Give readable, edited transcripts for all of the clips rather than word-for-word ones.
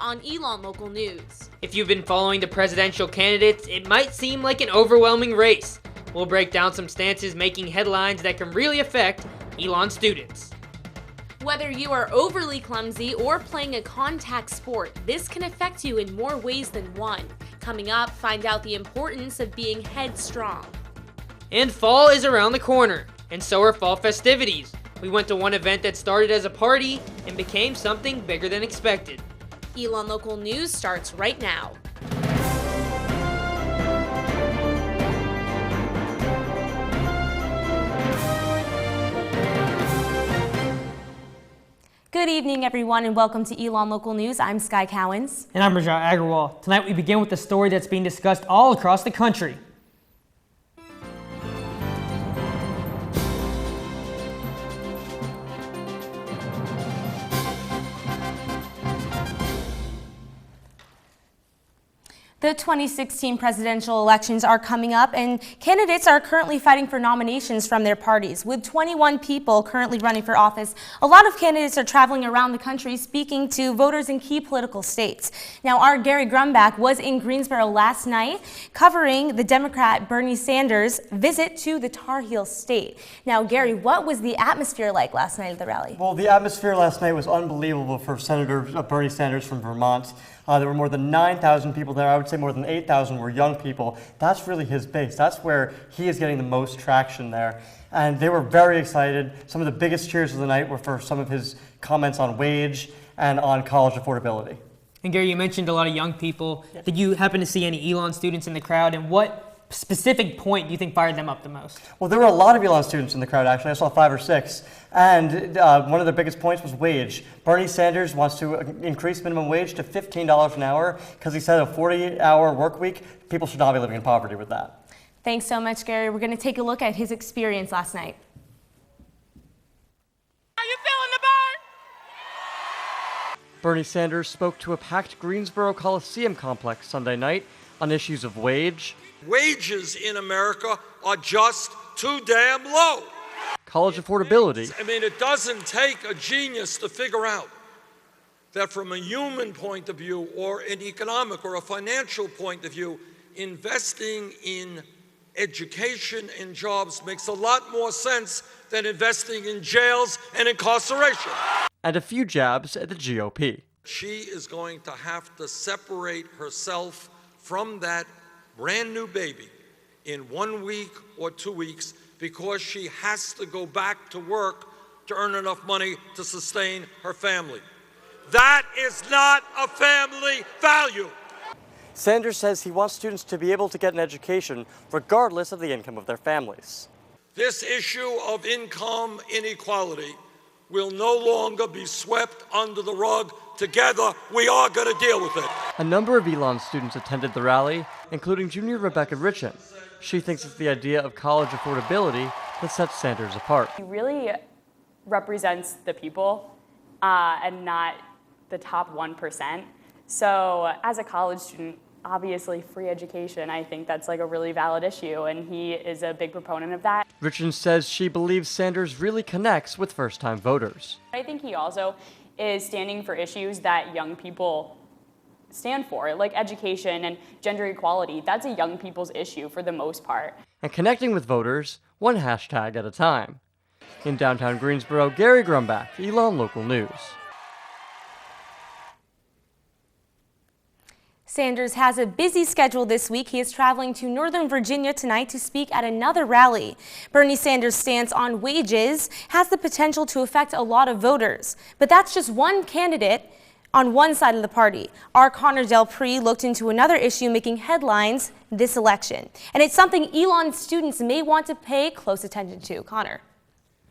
On Elon Local News. If you've been following the presidential candidates, it might seem like an overwhelming race. We'll break down some stances making headlines that can really affect Elon students. Whether you are overly clumsy or playing a contact sport, this can affect you in more ways than one. Coming up, find out the importance of being headstrong. And fall is around the corner, and so are fall festivities. We went to one event that started as a party and became something bigger than expected. Elon Local News starts right now. Good evening, everyone, and welcome to Elon Local News. I'm Sky Cowens. And I'm Rajat Agarwal. Tonight we begin with a story that's being discussed all across the country. The 2016 presidential elections are coming up, and candidates are currently fighting for nominations from their parties. With 21 people currently running for office, a lot of candidates are traveling around the country speaking to voters in key political states. Now, our Gary Grumbach was in Greensboro last night covering the Democrat Bernie Sanders' visit to the Tar Heel state. Now, Gary, what was the atmosphere like last night at the rally? Well, the atmosphere last night was unbelievable for Senator Bernie Sanders from Vermont. There were more than 9,000 people there. I would say more than 8,000 were young people. That's really his base. That's where he is getting the most traction there. And they were very excited. Some of the biggest cheers of the night were for some of his comments on wage and on college affordability. And Gary, you mentioned a lot of young people. Yeah. Did you happen to see any Elon students in the crowd? And what specific point do you think fired them up the most? Well, there were a lot of Elon students in the crowd, actually. I saw 5 or 6. And one of the biggest points was wage. Bernie Sanders wants to increase minimum wage to $15 an hour because he said a 40-hour work week, people should not be living in poverty with that. Thanks so much, Gary. We're going to take a look at his experience last night. How you feeling the burn? Bernie Sanders spoke to a packed Greensboro Coliseum complex Sunday night on issues of wage. Wages in America are just too damn low. College affordability. I mean, it doesn't take a genius to figure out that from a human point of view or an economic or a financial point of view, investing in education and jobs makes a lot more sense than investing in jails and incarceration. And a few jabs at the GOP. She is going to have to separate herself from that brand new baby in 1 week or 2 weeks because she has to go back to work to earn enough money to sustain her family. That is not a family value. Sanders says he wants students to be able to get an education regardless of the income of their families. This issue of income inequality will no longer be swept under the rug. Together, we are going to deal with it. A number of Elon students attended the rally, including junior Rebecca Richin. She thinks it's the idea of college affordability that sets Sanders apart. He really represents the people and not the top 1%. So as a college student, obviously free education, I think that's like a really valid issue, and he is a big proponent of that. Richin says she believes Sanders really connects with first-time voters. I think he also is standing for issues that young people stand for, like education and gender equality. That's a young people's issue for the most part. And connecting with voters, one hashtag at a time. In downtown Greensboro, Gary Grumbach, Elon Local News. Sanders has a busy schedule this week. He is traveling to Northern Virginia tonight to speak at another rally. Bernie Sanders' stance on wages has the potential to affect a lot of voters. But that's just one candidate on one side of the party. Our Connor Del Pree looked into another issue making headlines this election. And it's something Elon students may want to pay close attention to. Connor.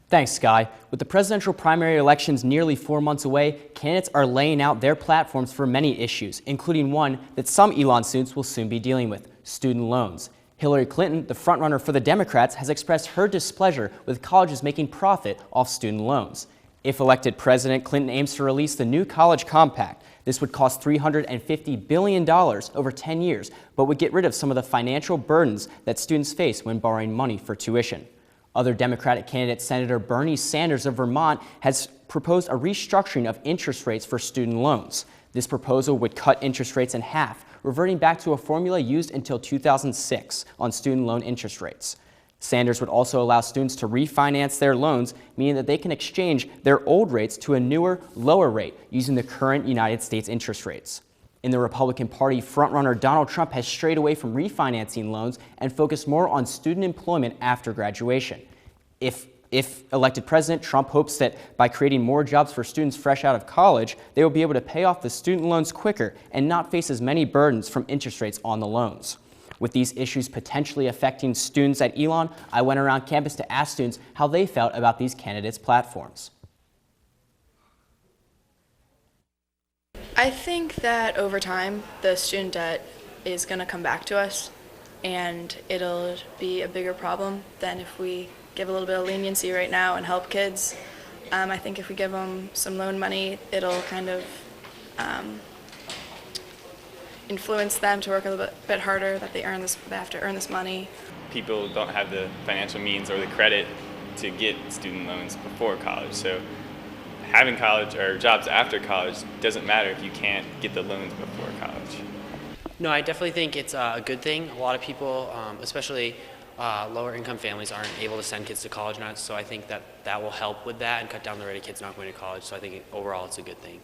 Thanks, Sky. With the presidential primary elections nearly 4 months away, candidates are laying out their platforms for many issues, including one that some Elon students will soon be dealing with, student loans. Hillary Clinton, the frontrunner for the Democrats, has expressed her displeasure with colleges making profit off student loans. If elected president, Clinton aims to release the new college compact. This would cost $350 billion over 10 years, but would get rid of some of the financial burdens that students face when borrowing money for tuition. Other Democratic candidate Senator Bernie Sanders of Vermont has proposed a restructuring of interest rates for student loans. This proposal would cut interest rates in half, reverting back to a formula used until 2006 on student loan interest rates. Sanders would also allow students to refinance their loans, meaning that they can exchange their old rates to a newer, lower rate using the current United States interest rates. In the Republican Party, frontrunner Donald Trump has strayed away from refinancing loans and focused more on student employment after graduation. If elected president, Trump hopes that by creating more jobs for students fresh out of college, they will be able to pay off the student loans quicker and not face as many burdens from interest rates on the loans. With these issues potentially affecting students at Elon, I went around campus to ask students how they felt about these candidates' platforms. I think that over time, the student debt is going to come back to us, and it'll be a bigger problem than if we give a little bit of leniency right now and help kids. I think if we give them some loan money, it'll kind of influence them to work a little bit harder, that they have to earn this money. People don't have the financial means or the credit to get student loans before college, so having college or jobs after college doesn't matter if you can't get the loans before college. No, I definitely think it's a good thing. A lot of people, especially lower income families, aren't able to send kids to college now, so I think that will help with that and cut down the rate of kids not going to college, so I think overall it's a good thing.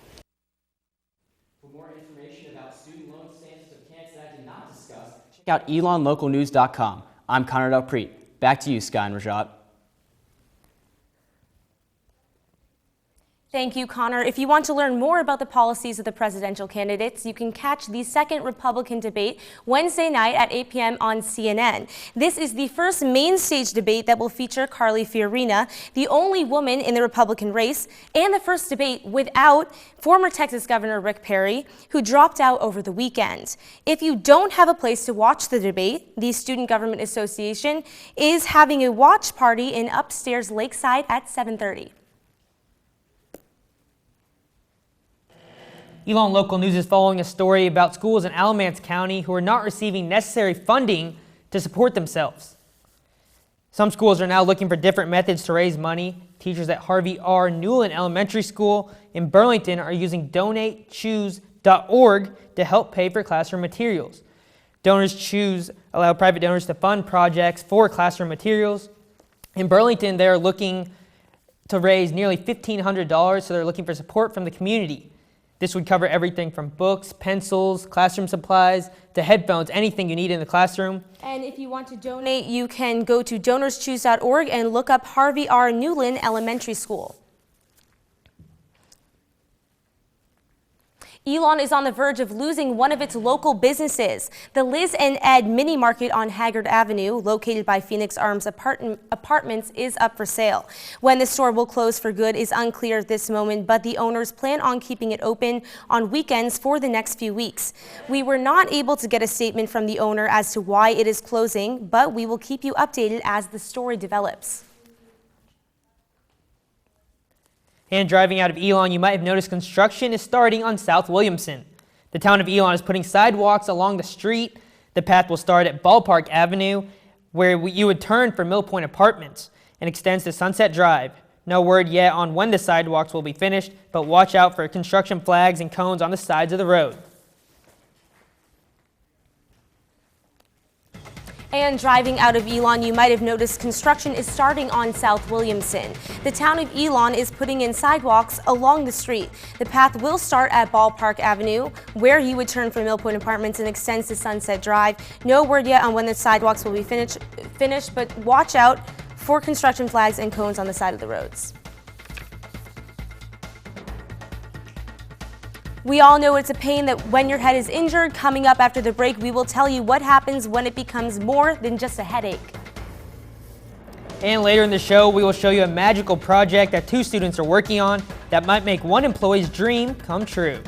For more information about student loan stances of candidates that I did not discuss, check out elonlocalnews.com. I'm Connor Delpreet. Back to you, Sky and Rajat. Thank you, Connor. If you want to learn more about the policies of the presidential candidates, you can catch the second Republican debate Wednesday night at 8 p.m. on CNN. This is the first main stage debate that will feature Carly Fiorina, the only woman in the Republican race, and the first debate without former Texas Governor Rick Perry, who dropped out over the weekend. If you don't have a place to watch the debate, the Student Government Association is having a watch party in upstairs Lakeside at 7:30. Elon Local News is following a story about schools in Alamance County who are not receiving necessary funding to support themselves. Some schools are now looking for different methods to raise money. Teachers at Harvey R. Newland Elementary School in Burlington are using DonateChoose.org to help pay for classroom materials. Donors Choose allow private donors to fund projects for classroom materials. In Burlington, they are looking to raise nearly $1,500, so they're looking for support from the community. This would cover everything from books, pencils, classroom supplies, to headphones, anything you need in the classroom. And if you want to donate, you can go to DonorsChoose.org and look up Harvey R. Newland Elementary School. Elon is on the verge of losing one of its local businesses. The Liz and Ed mini market on Haggard Avenue, located by Phoenix Arms Apartments, is up for sale. When the store will close for good is unclear at this moment, but the owners plan on keeping it open on weekends for the next few weeks. We were not able to get a statement from the owner as to why it is closing, but we will keep you updated as the story develops. And driving out of Elon, you might have noticed construction is starting on South Williamson. The town of Elon is putting sidewalks along the street. The path will start at Ballpark Avenue, where you would turn for Mill Point Apartments, and extends to Sunset Drive. No word yet on when the sidewalks will be finished, but watch out for construction flags and cones on the sides of the road. And driving out of Elon, you might have noticed construction is starting on South Williamson. The town of Elon is putting in sidewalks along the street. The path will start at Ballpark Avenue, where you would turn for Mill Point Apartments, and extends to Sunset Drive. No word yet on when the sidewalks will be finished, but watch out for construction flags and cones on the side of the roads. We all know it's a pain that when your head is injured. Coming up after the break, we will tell you what happens when it becomes more than just a headache. And later in the show, we will show you a magical project that 2 students are working on that might make one employee's dream come true.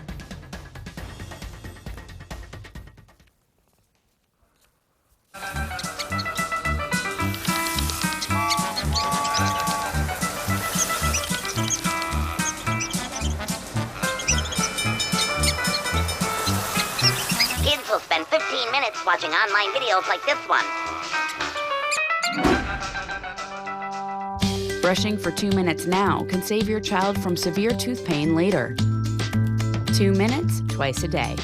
Kids will spend 15 minutes watching online videos like this one. Brushing for 2 minutes now can save your child from severe tooth pain later. 2 2 minutes twice a day.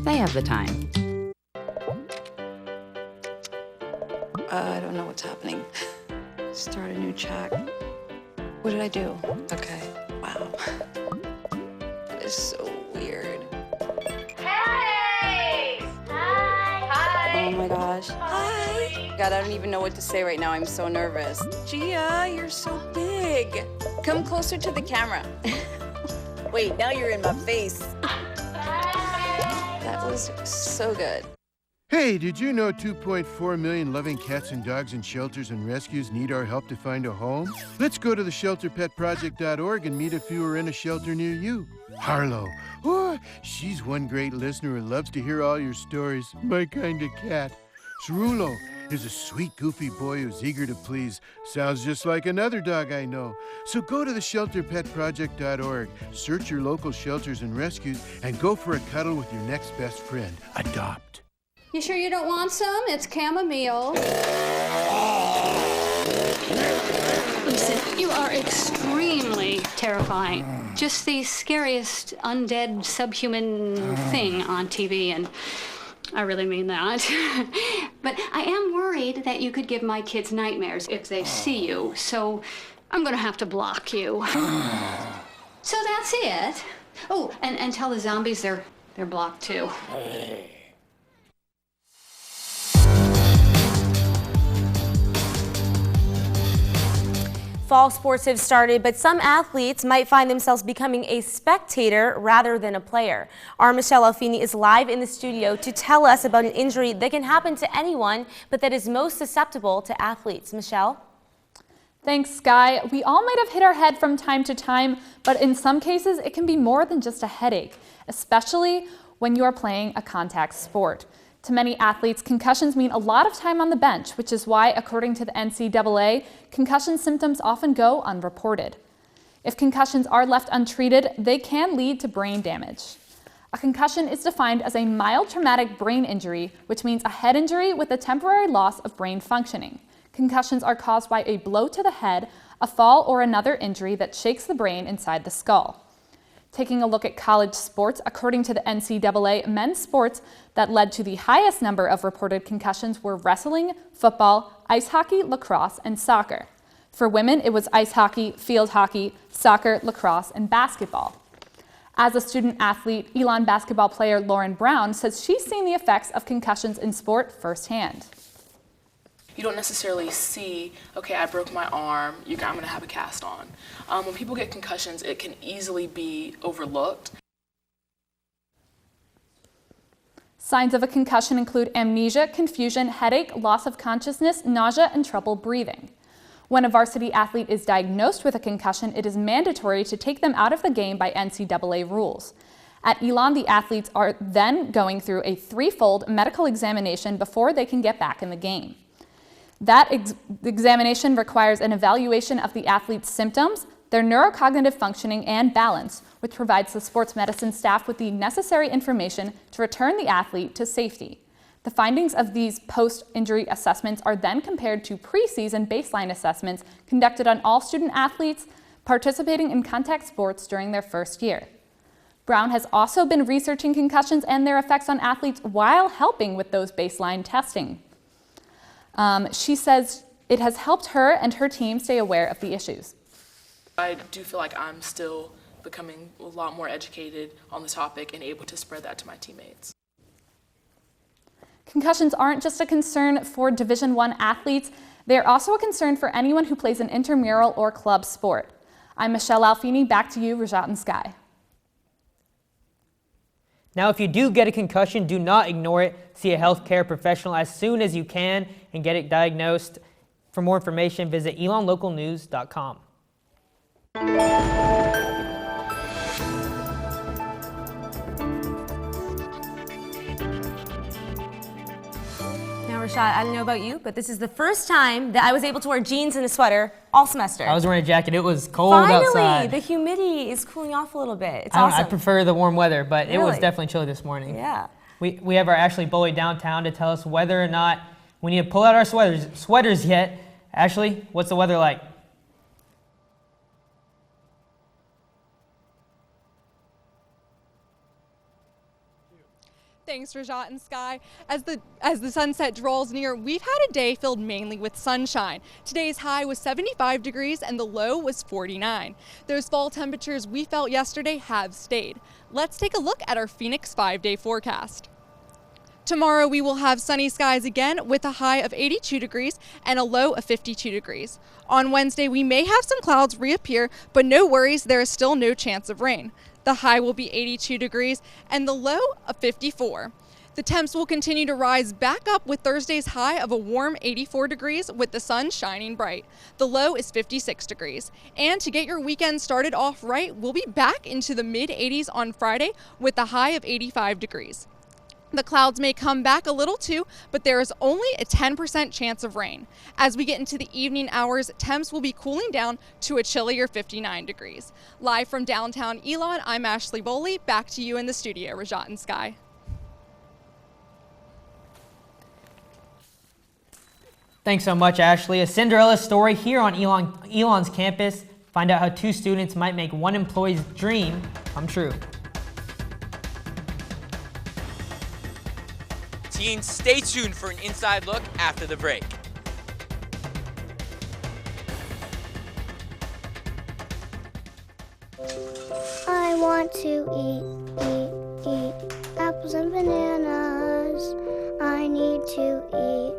They have the time. I don't know what's happening. Start a new chat. What did I do? Okay. Wow. That is so weird. Hey! Hi! Oh my gosh. Hi! God, I don't even know what to say right now. I'm so nervous. Gia, you're so big. Come closer to the camera. Wait, now you're in my face. That was so good. Hey, did you know 2.4 million loving cats and dogs in shelters and rescues need our help to find a home? Let's go to theshelterpetproject.org and meet a few who are in a shelter near you. Harlow, oh, she's one great listener who loves to hear all your stories. My kind of cat. Cerulo is a sweet, goofy boy who's eager to please. Sounds just like another dog I know. So go to theshelterpetproject.org, search your local shelters and rescues, and go for a cuddle with your next best friend. Adopt. You sure you don't want some? It's chamomile. Listen, you are extremely terrifying. Just the scariest undead subhuman thing on TV, and I really mean that. But I am worried that you could give my kids nightmares if they see you, so I'm gonna have to block you. So that's it. Oh, and tell the zombies they're blocked too. Fall sports have started, but some athletes might find themselves becoming a spectator rather than a player. Our Michelle Alfini is live in the studio to tell us about an injury that can happen to anyone, but that is most susceptible to athletes. Michelle? Thanks, Sky. We all might have hit our head from time to time, but in some cases it can be more than just a headache, especially when you are playing a contact sport. To many athletes, concussions mean a lot of time on the bench, which is why, according to the NCAA, concussion symptoms often go unreported. If concussions are left untreated, they can lead to brain damage. A concussion is defined as a mild traumatic brain injury, which means a head injury with a temporary loss of brain functioning. Concussions are caused by a blow to the head, a fall, or another injury that shakes the brain inside the skull. Taking a look at college sports, according to the NCAA, men's sports that led to the highest number of reported concussions were wrestling, football, ice hockey, lacrosse, and soccer. For women, it was ice hockey, field hockey, soccer, lacrosse, and basketball. As a student athlete, Elon basketball player Lauren Brown says she's seen the effects of concussions in sport firsthand. You don't necessarily see, okay, I broke my arm, I'm going to have a cast on. When people get concussions, it can easily be overlooked. Signs of a concussion include amnesia, confusion, headache, loss of consciousness, nausea, and trouble breathing. When a varsity athlete is diagnosed with a concussion, it is mandatory to take them out of the game by NCAA rules. At Elon, the athletes are then going through a threefold medical examination before they can get back in the game. That examination requires an evaluation of the athlete's symptoms, their neurocognitive functioning, and balance, which provides the sports medicine staff with the necessary information to return the athlete to safety. The findings of these post-injury assessments are then compared to preseason baseline assessments conducted on all student athletes participating in contact sports during their first year. Brown has also been researching concussions and their effects on athletes while helping with those baseline testing. She says it has helped her and her team stay aware of the issues. I do feel like I'm still becoming a lot more educated on the topic and able to spread that to my teammates. Concussions aren't just a concern for Division I athletes, they are also a concern for anyone who plays an intramural or club sport. I'm Michelle Alfini, back to you, Rajat and Sky. Now, if you do get a concussion, do not ignore it. See a healthcare professional as soon as you can and get it diagnosed. For more information, visit elonlocalnews.com. Now, Rashad, I don't know about you, but this is the first time that I was able to wear jeans and a sweater all semester. I was wearing a jacket. It was cold Finally, outside. The humidity is cooling off a little bit. It's awesome. I prefer the warm weather, but Really? it was definitely chilly this morning. Yeah. We have our Ashley Bully downtown to tell us whether or not we need to pull out our sweaters yet. Ashley, what's the weather like? Thanks, Rajat and Sky. As the sunset draws near, we've had a day filled mainly with sunshine. Today's high was 75 degrees and the low was 49. Those fall temperatures we felt yesterday have stayed. Let's take a look at our Phoenix 5-day forecast. Tomorrow we will have sunny skies again with a high of 82 degrees and a low of 52 degrees. On Wednesday we may have some clouds reappear, but no worries, there is still no chance of rain. The high will be 82 degrees and the low of 54. The temps will continue to rise back up with Thursday's high of a warm 84 degrees with the sun shining bright. The low is 56 degrees. And to get your weekend started off right, we'll be back into the mid-80s on Friday with a high of 85 degrees. The clouds may come back a little too, but there is only a 10% chance of rain. As we get into the evening hours, temps will be cooling down to a chillier 59 degrees. Live from downtown Elon, I'm Ashley Boley. Back to you in the studio, Rajat and Sky. Thanks so much, Ashley. A Cinderella story here on Elon's campus. Find out how 2 students might make one employee's dream come true. Teens, stay tuned for an inside look after the break. I want to eat apples and bananas. I need to eat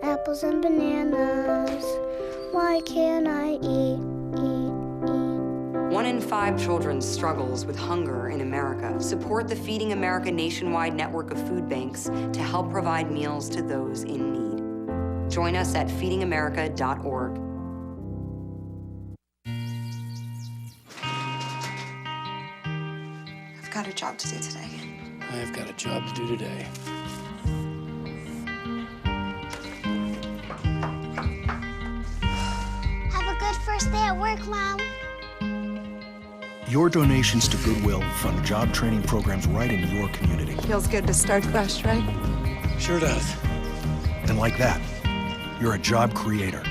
apples and bananas. Why can't I eat? 1 in 5 children struggles with hunger in America. Support the Feeding America nationwide network of food banks to help provide meals to those in need. Join us at feedingamerica.org. I've got a job to do today. I've got a job to do today. Have a good first day at work, Mom. Your donations to Goodwill fund job training programs right in your community. Feels good to start fresh, right? Sure does. And like that, you're a job creator.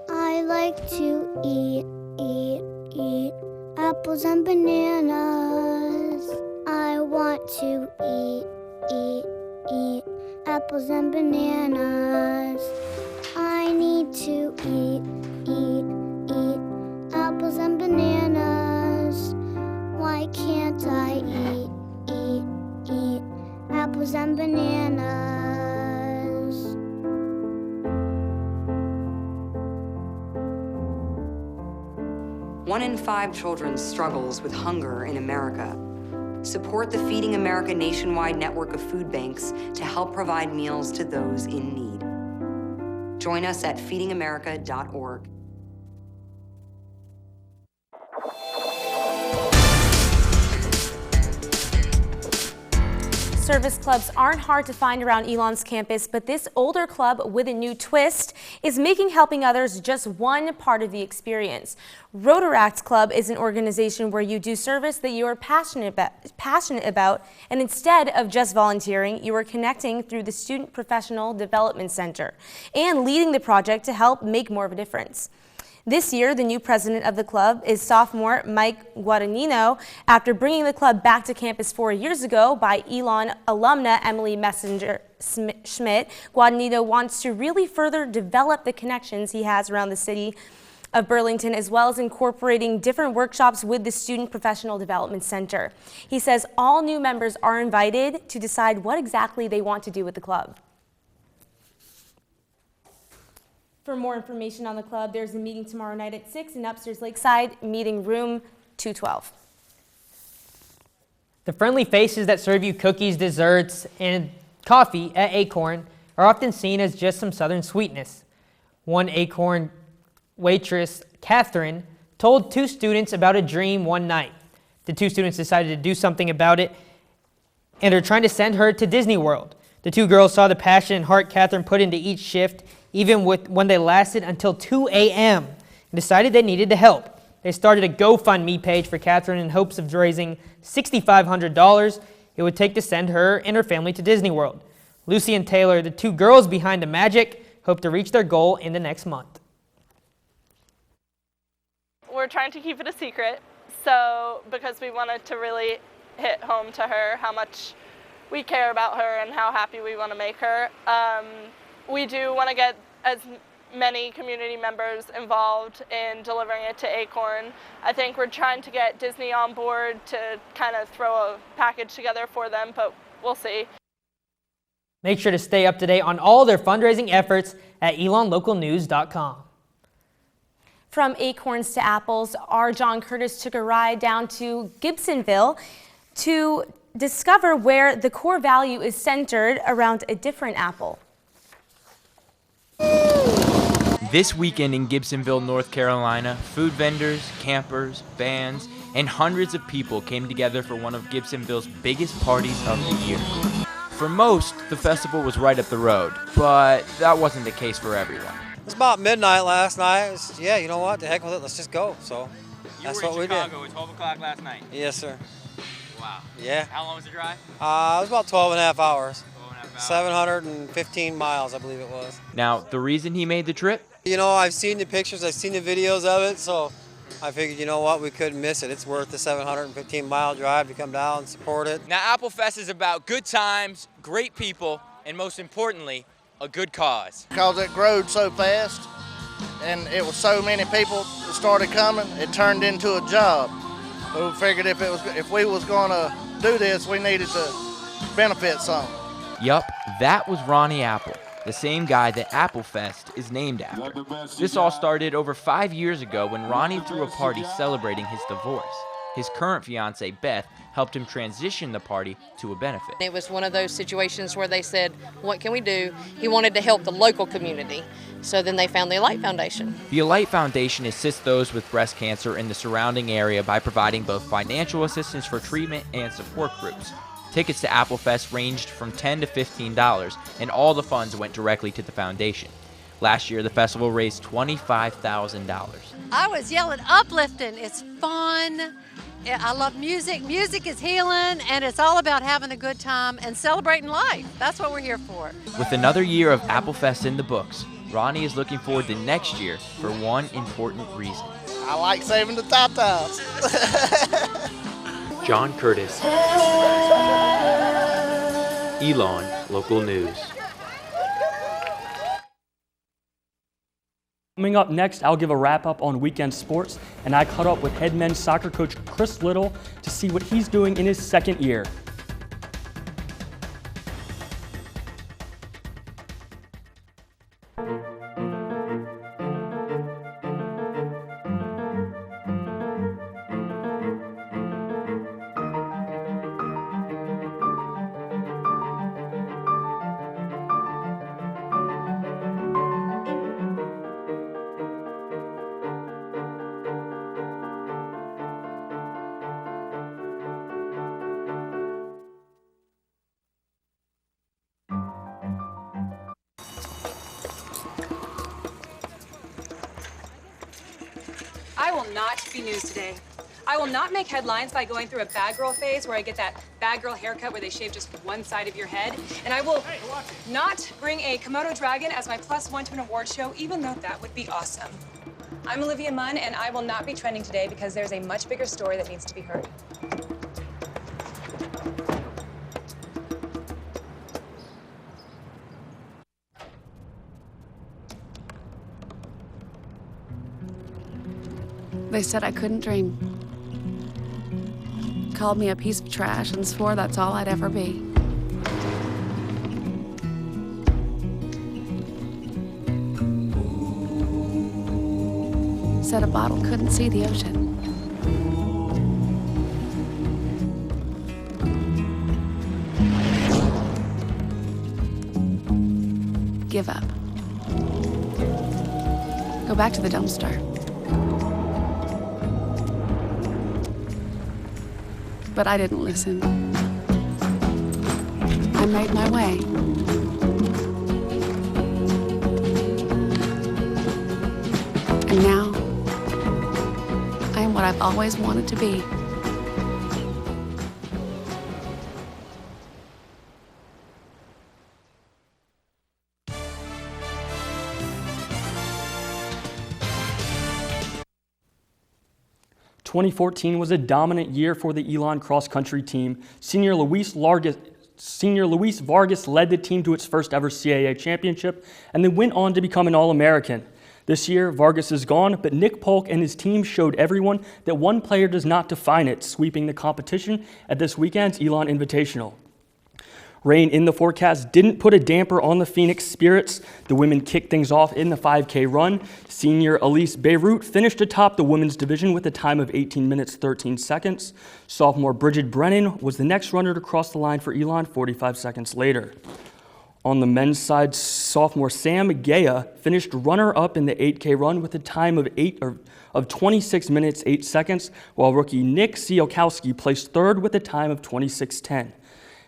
I like to eat apples and bananas. I want to eat apples and bananas. I need to eat apples and bananas. Why can't I eat apples and bananas? 1 in 5 children struggles with hunger in America. Support the Feeding America nationwide network of food banks to help provide meals to those in need. Join us at feedingamerica.org. Service clubs aren't hard to find around Elon's campus, but this older club with a new twist is making helping others just one part of the experience. Rotaract Club is an organization where you do service that you are passionate about, and instead of just volunteering, you are connecting through the Student Professional Development Center and leading the project to help make more of a difference. This year, the new president of the club is sophomore Mike Guadagnino. After bringing the club back to campus 4 years ago by Elon alumna Emily Messenger-Schmidt, Guadagnino wants to really further develop the connections he has around the city of Burlington, as well as incorporating different workshops with the Student Professional Development Center. He says all new members are invited to decide what exactly they want to do with the club. For more information on the club, there's a meeting tomorrow night at 6 in Upstairs Lakeside, meeting room 212. The friendly faces that serve you cookies, desserts, and coffee at Acorn are often seen as just some southern sweetness. One Acorn waitress, Catherine, told 2 students about a dream one night. The 2 students decided to do something about it and are trying to send her to Disney World. The 2 girls saw the passion and heart Catherine put into each shift, even when they lasted until 2 a.m., and decided they needed the help. They started a GoFundMe page for Catherine in hopes of raising $6,500. it would take to send her and her family to Disney World. Lucy and Taylor, the two girls behind the magic, hope to reach their goal in the next month. We're trying to keep it a secret, so because we wanted to really hit home to her how much we care about her and how happy we want to make her. We do want to get as many community members involved in delivering it to Acorn. I think we're trying to get Disney on board to kind of throw a package together for them, but we'll see. Make sure to stay up to date on all their fundraising efforts at elonlocalnews.com. From acorns to apples, our John Curtis took a ride down to Gibsonville to discover where the core value is centered around a different apple. This weekend in Gibsonville, North Carolina, food vendors, campers, bands, and hundreds of people came together for one of Gibsonville's biggest parties of the year. For most, the festival was right up the road, but that wasn't the case for everyone. It was about midnight last night. Yeah, you know what? The heck with it. Let's just go. So that's what we did. You were in Chicago at 12 o'clock last night? Yes, sir. Wow. Yeah. How long was the drive? It was about 12 and a half hours. 715 miles, I believe it was. Now, the reason he made the trip? You know, I've seen the pictures, I've seen the videos of it, so I figured, you know what, we couldn't miss it. It's worth the 715-mile drive to come down and support it. Now, Applefest is about good times, great people, and most importantly, a good cause. Because it growed so fast, and it was so many people that started coming, it turned into a job. So we figured if we was going to do this, we needed to benefit some. Yup, that was Ronnie Apple, the same guy that Applefest is named after. This all started over 5 years ago when Ronnie threw a party celebrating his divorce. His current fiancée, Beth, helped him transition the party to a benefit. It was one of those situations where they said, what can we do? He wanted to help the local community. So then they found the Elite Foundation. The Elite Foundation assists those with breast cancer in the surrounding area by providing both financial assistance for treatment and support groups. Tickets to Applefest ranged from $10 to $15, and all the funds went directly to the foundation. Last year, the festival raised $25,000. I was yelling, uplifting. It's fun. I love music. Music is healing, and it's all about having a good time and celebrating life. That's what we're here for. With another year of Applefest in the books, Ronnie is looking forward to next year for one important reason. I like saving the tatas. John Curtis, Elon Local News. Coming up next, I'll give a wrap-up on weekend sports, and I caught up with head men's soccer coach Chris Little to see what he's doing in his second year. I will not be news today. I will not make headlines by going through a bad girl phase where I get that bad girl haircut where they shave just one side of your head. And I will not bring a Komodo dragon as my +1 to an award show, even though that would be awesome. I'm Olivia Munn, and I will not be trending today because there's a much bigger story that needs to be heard. They said I couldn't dream. Called me a piece of trash and swore that's all I'd ever be. Said a bottle couldn't see the ocean. Give up. Go back to the dumpster. But I didn't listen. I made my way. And now, I am what I've always wanted to be. 2014 was a dominant year for the Elon cross-country team. Senior Luis Vargas led the team to its first ever CAA championship and then went on to become an All-American. This year, Vargas is gone, but Nick Polk and his team showed everyone that one player does not define it, sweeping the competition at this weekend's Elon Invitational. Rain in the forecast didn't put a damper on the Phoenix spirits. The women kicked things off in the 5K run. Senior Elise Beirut finished atop the women's division with a time of 18 minutes 13 seconds. Sophomore Bridget Brennan was the next runner to cross the line for Elon 45 seconds later. On the men's side, sophomore Sam Gaya finished runner-up in the 8K run with a time of 26 minutes 8 seconds, while rookie Nick Siokowski placed third with a time of 26:10.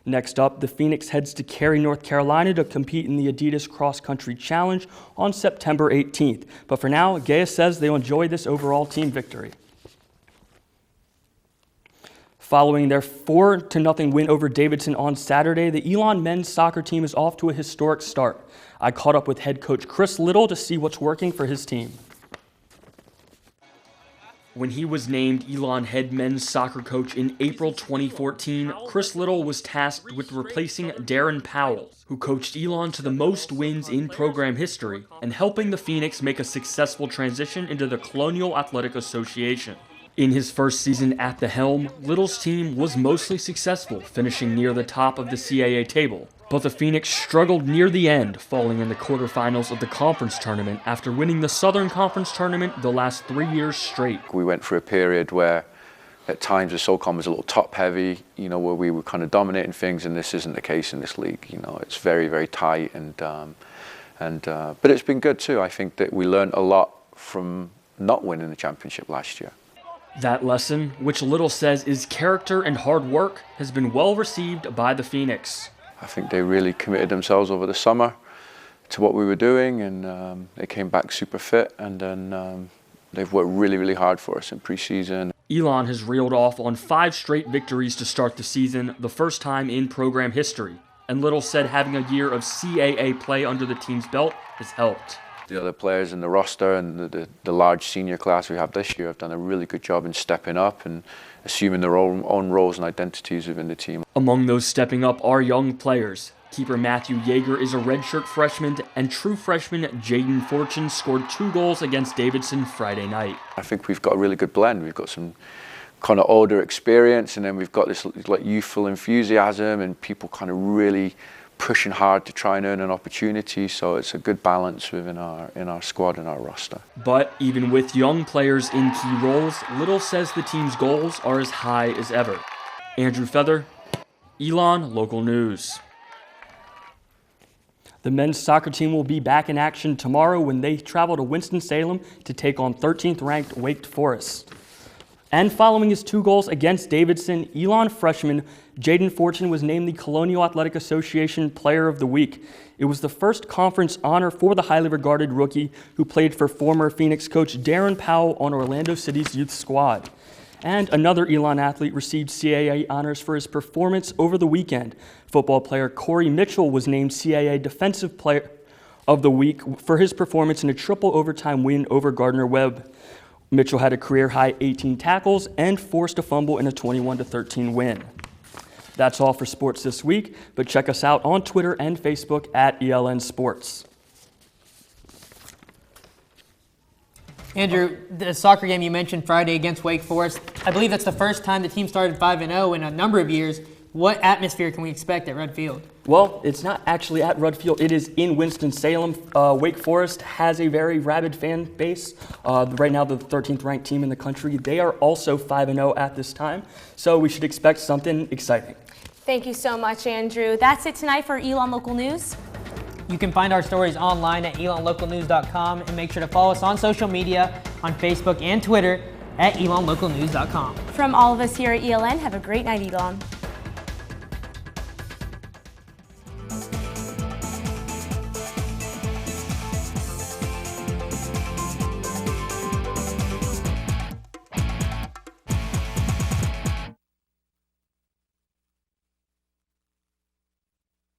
Next up, the Phoenix heads to Cary, North Carolina to compete in the Adidas Cross Country Challenge on September 18th. But for now, Gaya says they'll enjoy this overall team victory. Following their 4-0 win over Davidson on Saturday, the Elon men's soccer team is off to a historic start. I caught up with head coach Chris Little to see what's working for his team. When he was named Elon head men's soccer coach in April 2014, Chris Little was tasked with replacing Darren Powell, who coached Elon to the most wins in program history, and helping the Phoenix make a successful transition into the Colonial Athletic Association. In his first season at the helm, Little's team was mostly successful, finishing near the top of the CAA table. But the Phoenix struggled near the end, falling in the quarterfinals of the conference tournament after winning the Southern Conference tournament the last 3 years straight. We went through a period where at times the SoCon was a little top-heavy, where we were kind of dominating things, and this isn't the case in this league. It's very, very tight, but it's been good too. I think that we learned a lot from not winning the championship last year. That lesson, which Little says is character and hard work, has been well received by the Phoenix. I think they really committed themselves over the summer to what we were doing, and they came back super fit, and then they've worked really, really hard for us in preseason. Elon has reeled off on 5 straight victories to start the season, the first time in program history. And Little said having a year of CAA play under the team's belt has helped. The other players in the roster and the large senior class we have this year have done a really good job in stepping up and assuming their own roles and identities within the team. Among those stepping up are young players. Keeper Matthew Yeager is a redshirt freshman, and true freshman Jaden Fortune scored 2 goals against Davidson Friday night. I think we've got a really good blend. We've got some kind of older experience, and then we've got this like youthful enthusiasm and people kind of really pushing hard to try and earn an opportunity, so it's a good balance within our squad and our roster. But even with young players in key roles, Little says the team's goals are as high as ever. Andrew Feather, Elon Local News. The men's soccer team will be back in action tomorrow when they travel to Winston-Salem to take on 13th ranked Wake Forest. And following his 2 goals against Davidson, Elon freshman Jaden Fortune was named the Colonial Athletic Association Player of the Week. It was the first conference honor for the highly regarded rookie who played for former Phoenix coach Darren Powell on Orlando City's youth squad. And another Elon athlete received CAA honors for his performance over the weekend. Football player Corey Mitchell was named CAA Defensive Player of the Week for his performance in a triple overtime win over Gardner-Webb. Mitchell had a career-high 18 tackles and forced a fumble in a 21-13 win. That's all for sports this week, but check us out on Twitter and Facebook at ELN Sports. Andrew, the soccer game you mentioned Friday against Wake Forest, I believe that's the first time the team started 5-0 in a number of years. What atmosphere can we expect at Rudd Field? Well, it's not actually at Rudd Field. It is in Winston-Salem. Wake Forest has a very rabid fan base. Right now, the 13th ranked team in the country. They are also 5-0 at this time, so we should expect something exciting. Thank you so much, Andrew. That's it tonight for Elon Local News. You can find our stories online at elonlocalnews.com, and make sure to follow us on social media on Facebook and Twitter at elonlocalnews.com. From all of us here at ELN, have a great night, Elon.